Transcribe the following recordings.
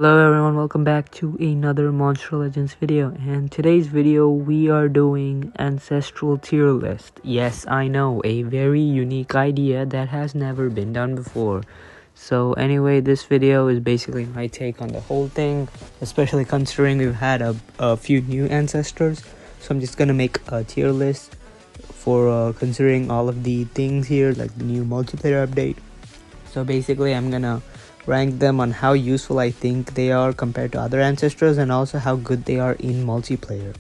Hello everyone, welcome back to another Monster Legends video, and today's video we are doing Ancestral tier list. Yes, I know, a very unique idea that has never been done before. So anyway, this video is basically my take on the whole thing, especially considering we've had a few new ancestors. So I'm just gonna make a tier list for considering all of the things here, like the new multiplayer update. So basically I'm gonna rank them on how useful I think they are compared to other ancestors, and also how good they are in multiplayer.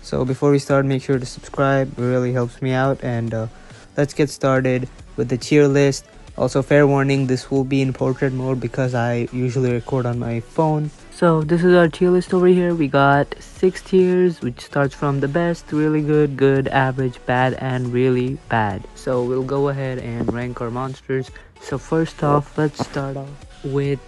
So before we start, make sure to subscribe, it really helps me out, and let's get started with the tier list. Also, fair warning, this will be in portrait mode because I usually record on my phone. So this is our tier list over here. We got 6 tiers, which starts from the best, really good, good, average, bad, and really bad. So we'll go ahead and rank our monsters. So first off, let's start off with,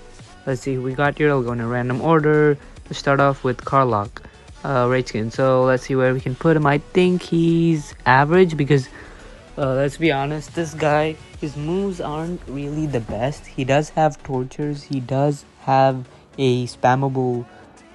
let's see who we got here. I'll go in a random order. Let's start off with Kharloc, raid skin. So let's see where we can put him. I think he's average because let's be honest, this guy, his moves aren't really the best. He does have tortures, he does have a spammable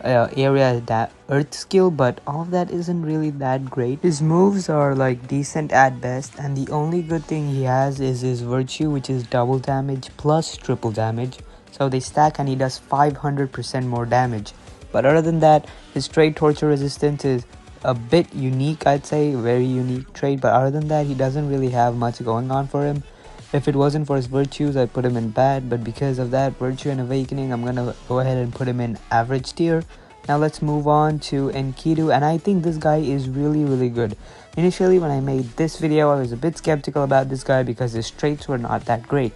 area that earth skill, but all of that isn't really that great. His moves are like decent at best, and the only good thing he has is his virtue, which is double damage plus triple damage. So they stack and he does 500% more damage. But other than that, his trade torture resistance is a bit unique, I'd say, very unique trait. But other than that, he doesn't really have much going on for him. If it wasn't for his virtues, I'd put him in bad, but because of that virtue and awakening, I'm gonna go ahead and put him in average tier. Now let's move on to Enkidu, and I think this guy is really good. Initially, when I made this video, I was a bit skeptical about this guy because his traits were not that great.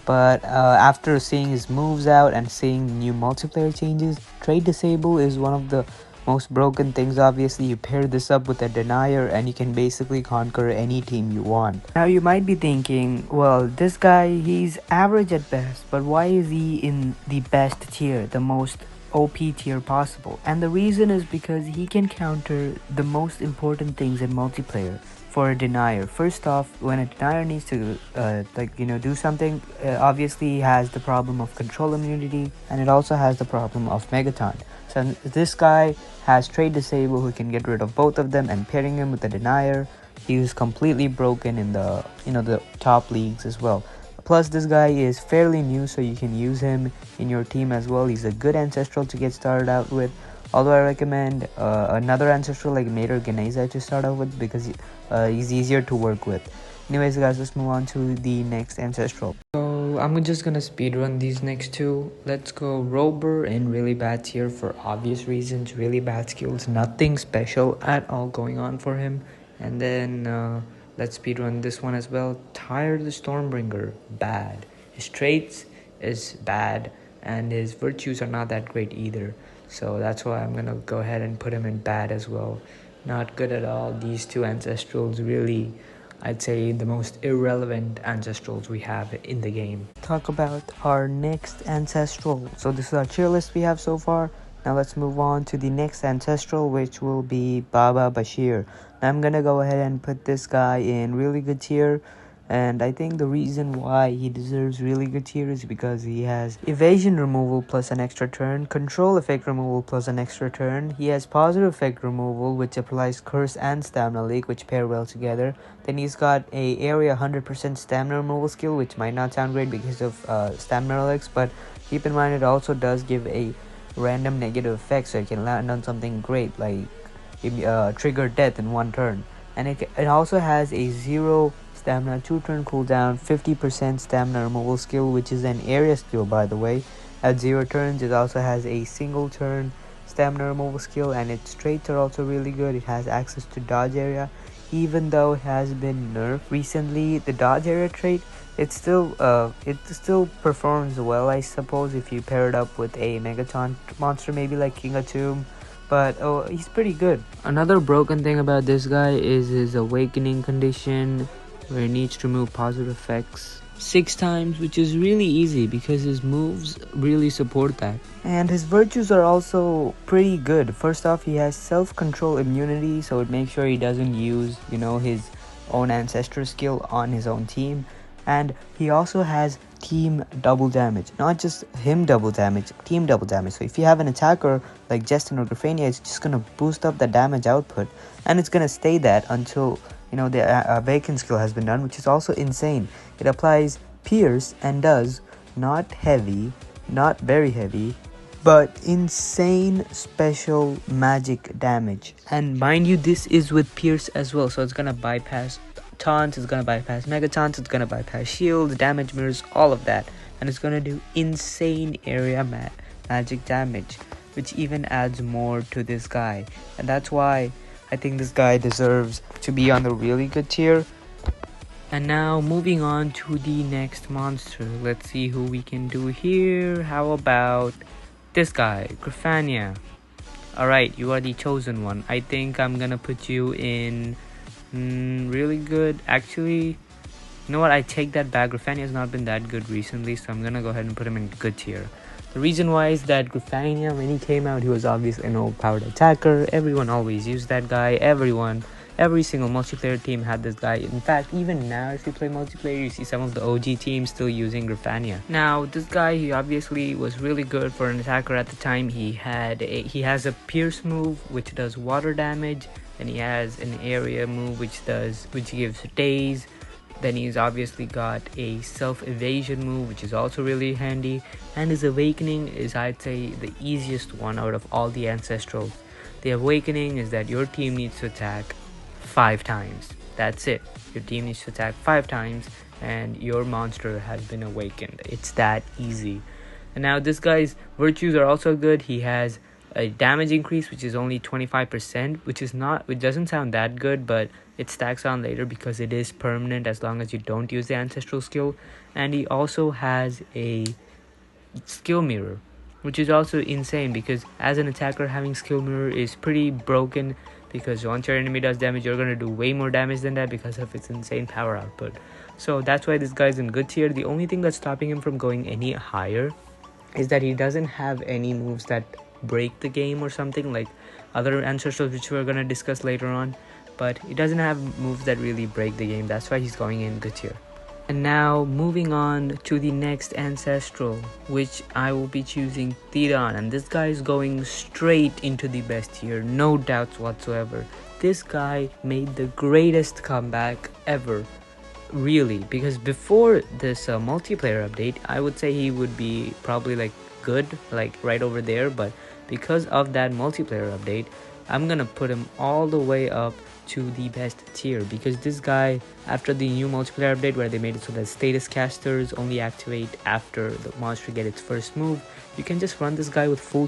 But after seeing his moves out and seeing new multiplayer changes, trade disable is one of the most broken things. Obviously, you pair this up with a denier and you can basically conquer any team you want. Now you might be thinking, well, this guy, he's average at best, but why is he in the best tier, the most OP tier possible? And the reason is because he can counter the most important things in multiplayer for a denier. First off, when a denier needs to do something, obviously he has the problem of control immunity, and it also has the problem of megaton. So this guy has trade disable who can get rid of both of them, and pairing him with the denier, he is completely broken in the top leagues as well. Plus, this guy is fairly new, so you can use him in your team as well. He's a good ancestral to get started out with. Although I recommend another ancestral like Mate or Geneza to start out with because he's easier to work with. Anyways guys, let's move on to the next ancestral. So I'm just gonna speedrun these next two. Let's go Robur in really bad tier for obvious reasons. Really bad skills, nothing special at all going on for him. And then let's speedrun this one as well. Tyre the Stormbringer, bad. His traits is bad, and his virtues are not that great either. So that's why I'm gonna go ahead and put him in bad as well. Not good at all. These two ancestrals really, I'd say, the most irrelevant ancestrals we have in the game. Talk about our next ancestral. So this is our tier list we have so far. Now let's move on to the next ancestral, which will be Basheer. Now I'm gonna go ahead and put this guy in really good tier. And I think the reason why he deserves really good tier is because he has evasion removal plus an extra turn, control effect removal plus an extra turn. He has positive effect removal, which applies curse and stamina leak, which pair well together. Then he's got a area 100% stamina removal skill, which might not sound great because of stamina relics, but keep in mind it also does give a random negative effect, so it can land on something great like trigger death in one turn. And it also has a 0 stamina 2-turn cooldown, 50% stamina removal skill, which is an area skill by the way. At 0 turns, it also has a single turn stamina removal skill, and its traits are also really good. It has access to dodge area. Even though it has been nerfed recently, the dodge area trait, it still performs well, I suppose, if you pair it up with a megaton monster, maybe like King of Tomb. But he's pretty good. Another broken thing about this guy is his awakening condition, where he needs to remove positive effects 6 times, which is really easy because his moves really support that. And his virtues are also pretty good. First off, he has self-control immunity, so it makes sure he doesn't use, his own ancestor skill on his own team. And he also has team double damage, not just him double damage, team double damage. So if you have an attacker like Jestin or Griffania, it's just gonna boost up the damage output, and it's gonna stay that until the Awaken skill has been done, which is also insane. It applies pierce and does not heavy, not very heavy, but insane special magic damage. And mind you, this is with pierce as well, so it's gonna bypass taunt, it's gonna bypass mega taunt, it's gonna bypass shield, damage mirrors, all of that, and it's gonna do insane area magic damage, which even adds more to this guy. And that's why I think this guy deserves to be on the really good tier. And now moving on to the next monster, let's see who we can do here. How about this guy, Griffania? Alright, you are the chosen one. I think I'm gonna put you in really good. Actually, you know what, I take that back. Griffania has not been that good recently, so I'm gonna go ahead and put him in good tier. The reason why is that Griffania, when he came out, he was obviously an overpowered attacker. Everyone always used that guy. Every single multiplayer team had this guy. In fact, even now, if you play multiplayer, you see some of the OG teams still using Griffania. Now, this guy, he obviously was really good for an attacker at the time. He has a pierce move, which does water damage. Then he has an area move, which gives daze. Then he's obviously got a self-evasion move, which is also really handy. And his awakening is, I'd say, the easiest one out of all the Ancestrals. The awakening is that your team needs to attack 5 times. That's it. Your team needs to attack 5 times and your monster has been awakened. It's that easy. And now this guy's virtues are also good. He has a damage increase, which is only 25%, which doesn't sound that good, but it stacks on later because it is permanent as long as you don't use the ancestral skill. And he also has a skill mirror, which is also insane because as an attacker, having skill mirror is pretty broken, because once your enemy does damage, you're going to do way more damage than that because of its insane power output. So that's why this guy's in good tier. The only thing that's stopping him from going any higher is that he doesn't have any moves that break the game or something like other Ancestrals, which we're going to discuss later on. But he doesn't have moves that really break the game. That's why he's going in good tier. And now moving on to the next Ancestral, which I will be choosing Thedon. And this guy is going straight into the best tier, no doubts whatsoever. This guy made the greatest comeback ever, really, because before this multiplayer update, I would say he would be probably like good, like right over there. But because of that multiplayer update, I'm gonna put him all the way up to the best tier, because this guy, after the new multiplayer update where they made it so that status casters only activate after the monster get its first move, you can just run this guy with full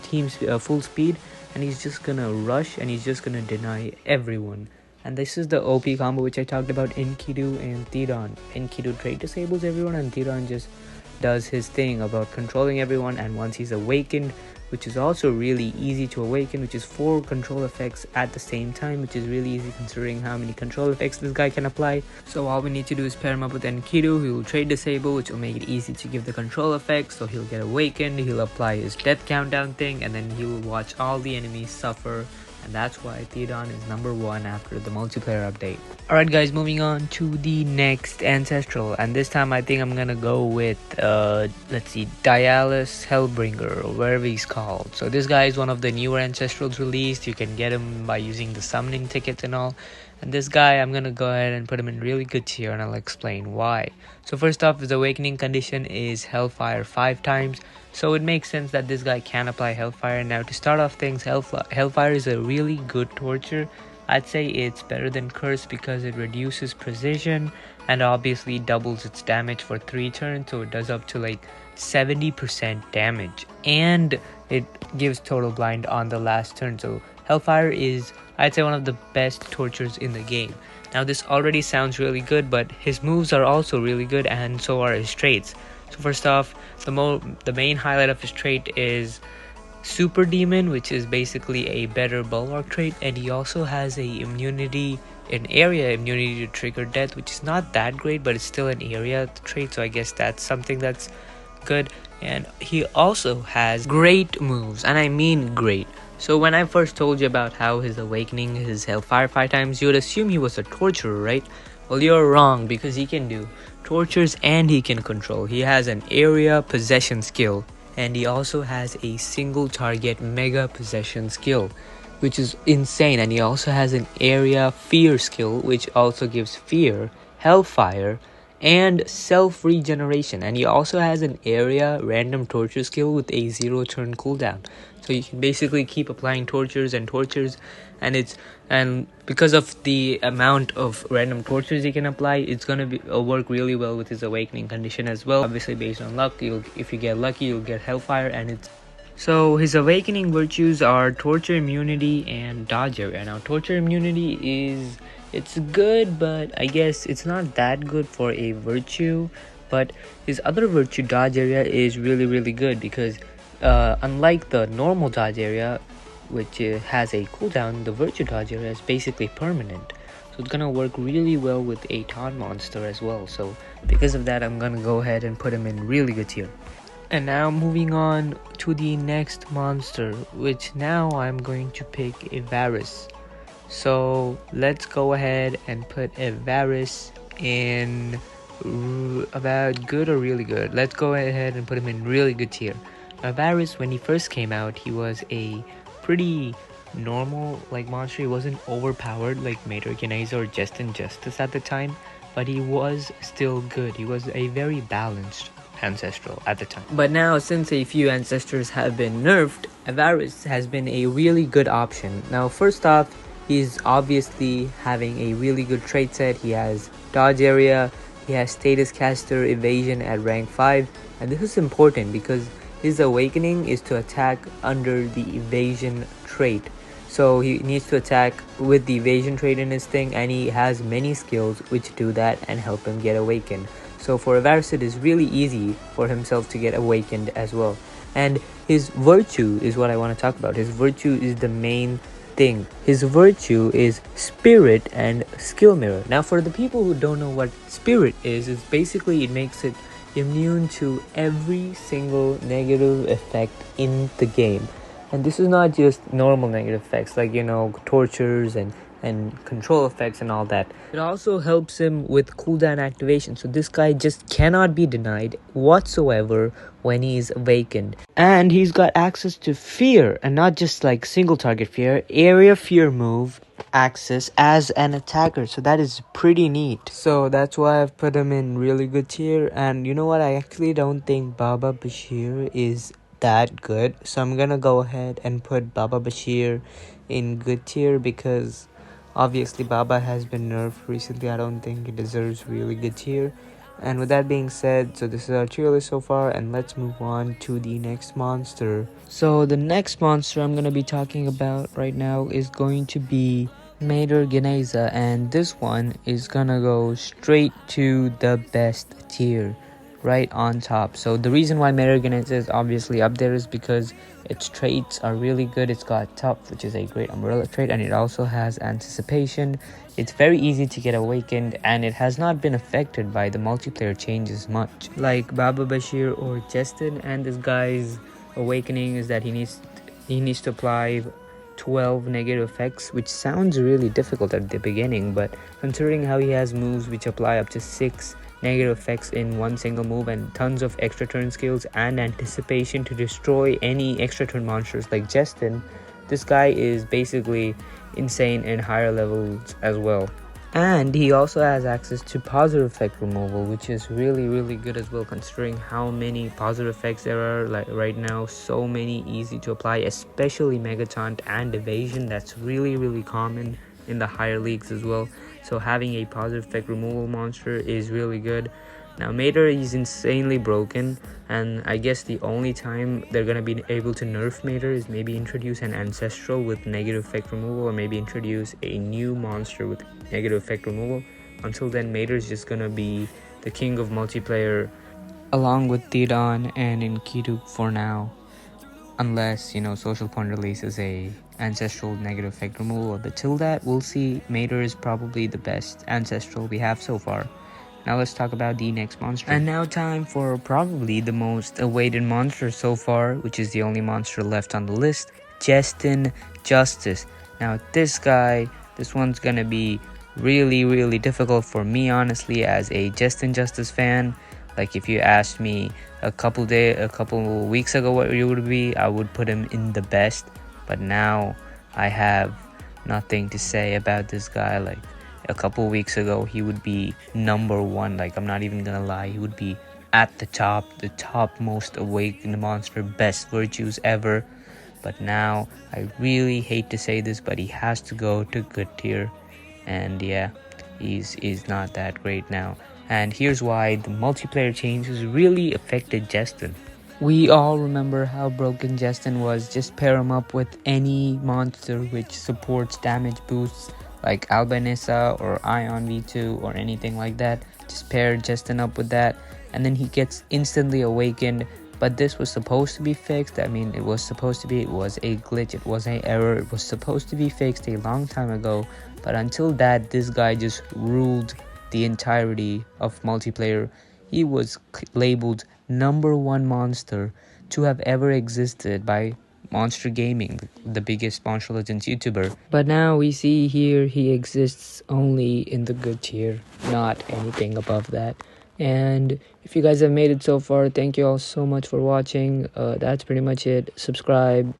speed, and he's just gonna rush and he's just gonna deny everyone. And this is the OP combo which I talked about, Enkidu and Thedon. Enkidu trade disables everyone and Thedon just does his thing about controlling everyone. And once he's awakened, which is also really easy to awaken, which is 4 control effects at the same time, which is really easy considering how many control effects this guy can apply. So all we need to do is pair him up with Enkidu. He will trade disable, which will make it easy to give the control effects. So he'll get awakened, he'll apply his death countdown thing, and then he will watch all the enemies suffer. And that's why Thedon is number 1 after the multiplayer update. Alright guys, moving on to the next Ancestral, and this time I think I'm gonna go with let's see, Dialus Hellbringer, or wherever he's called. So this guy is one of the newer Ancestrals released. You can get him by using the summoning tickets and all. And this guy, I'm gonna go ahead and put him in really good tier, and I'll explain why. So first off, his awakening condition is Hellfire 5 times. So it makes sense that this guy can apply Hellfire. Now to start off things, Hellfire is a really good torture. I'd say it's better than Curse because it reduces precision and obviously doubles its damage for 3 turns. So it does up to like 70% damage. And it gives total blind on the last turn. So Hellfire is, I'd say, one of the best tortures in the game. Now this already sounds really good, but his moves are also really good, and so are his traits. So first off, the main highlight of his trait is Super Demon, which is basically a better bulwark trait, and he also has a immunity, an area immunity to trigger death, which is not that great, but it's still an area trait, so I guess that's something that's good. And he also has great moves, and I mean great. So when I first told you about how his awakening is Hellfire 5 times, you would assume he was a torturer, right? Well, you're wrong, because he can do tortures and he can control. He has an area possession skill, and he also has a single target mega possession skill, which is insane. And he also has an area fear skill, which also gives fear, hellfire, and self regeneration. And he also has an area random torture skill with a 0 turn cooldown, so you can basically keep applying tortures, and because of the amount of random tortures he can apply, it's gonna work really well with his awakening condition as well. Obviously based on luck, if you get lucky, you'll get hellfire. So his awakening virtues are torture immunity and dodge area. Now torture immunity it's good, but I guess it's not that good for a virtue. But his other virtue, dodge area, is really good, because unlike the normal dodge area, which has a cooldown, the virtue dodge area is basically permanent. So it's gonna work really well with a taunt monster as well. So because of that, I'm gonna go ahead and put him in really good tier. And now moving on to the next monster, which now I'm going to pick Evaris. So let's go ahead and put Evaris in about good or really good. Let's go ahead and put him in really good tier. Evaris, when he first came out, he was a pretty normal monster. He wasn't overpowered like Mater, Geneza, or Jestin Justice at the time, but he was still good. He was a very balanced ancestral at the time. But now, since a few ancestors have been nerfed, Evaris has been a really good option. Now first off, he's obviously having a really good trait set. He has dodge area, he has status caster evasion at rank 5, and this is important because his awakening is to attack under the evasion trait. So he needs to attack with the evasion trait in his thing, and he has many skills which do that and help him get awakened. So for Evaris, it is really easy for himself to get awakened as well. And his virtue is what I want to talk about. His virtue is the main thing. His virtue is spirit and skill mirror. Now for the people who don't know what spirit is, it's basically, it makes it immune to every single negative effect in the game. And this is not just normal negative effects like, tortures and control effects and all that. It also helps him with cooldown activation. So this guy just cannot be denied whatsoever when he's awakened. And he's got access to fear, and not just single target fear, area fear move access as an attacker. So that is pretty neat. So that's why I've put him in really good tier. And you know what, I actually don't think Baba Basheer is that good, so I'm gonna go ahead and put Baba Basheer in good tier, because obviously Baba has been nerfed recently. I don't think he deserves really good tier. And with that being said, so this is our tier list so far, and let's move on to the next monster. So the next monster I'm going to be talking about right now is going to be Mater Geneza, and this one is going to go straight to the best tier, right on top. So the reason why Mater Geneza is obviously up there is because its traits are really good. It's got Tough, which is a great umbrella trait, and it also has Anticipation. It's very easy to get awakened, and it has not been affected by the multiplayer changes much like Baba Basheer or Jestin. And this guy's awakening is that he needs to apply 12 negative effects, which sounds really difficult at the beginning, but considering how he has moves which apply up to 6 negative effects in one single move, and tons of extra turn skills and anticipation to destroy any extra turn monsters like Jestin, this guy is basically insane in higher levels as well. And he also has access to positive effect removal, which is really good as well, considering how many positive effects there are right now. So many easy to apply, especially Megataunt and Evasion. That's really common in the higher leagues as well. So having a positive effect removal monster is really good. Now Mater is insanely broken, and I guess the only time they're gonna be able to nerf Mater is maybe introduce an Ancestral with negative effect removal, or maybe introduce a new monster with negative effect removal. Until then, Mater is just gonna be the king of multiplayer, along with Thedon and Enkidu for now, unless Social Point releases a Ancestral negative effect removal. But till that, we'll see. Mater is probably the best Ancestral we have so far. Now let's talk about the next monster. And now time for probably the most awaited monster so far, which is the only monster left on the list, Jestin Justice. Now this one's gonna be really difficult for me, honestly, as a Jestin Justice fan. Like, if you asked me a couple weeks ago what he would be, I would put him in the best. But now I have nothing to say about this guy. Like, a couple weeks ago he would be number one. Like, I'm not even gonna lie, he would be at the top most awakened monster, best virtues ever. But now I really hate to say this, but he has to go to good tier. And yeah, he's not that great now. And here's why: the multiplayer changes really affected Jestin. We all remember how broken Jestin was. Just pair him up with any monster which supports damage boosts, like Albanissa or Ion V2 or anything like that. Just pair Jestin up with that, and then he gets instantly awakened. But this was supposed to be fixed. I mean, it was a glitch, it was an error, it was supposed to be fixed a long time ago. But until that, this guy just ruled the entirety of multiplayer. He was labeled #1 monster to have ever existed by Monster Gaming, the biggest Monster Legends YouTuber. But now we see here he exists only in the good tier, not anything above that. And if you guys have made it so far, thank you all so much for watching. That's pretty much it. Subscribe.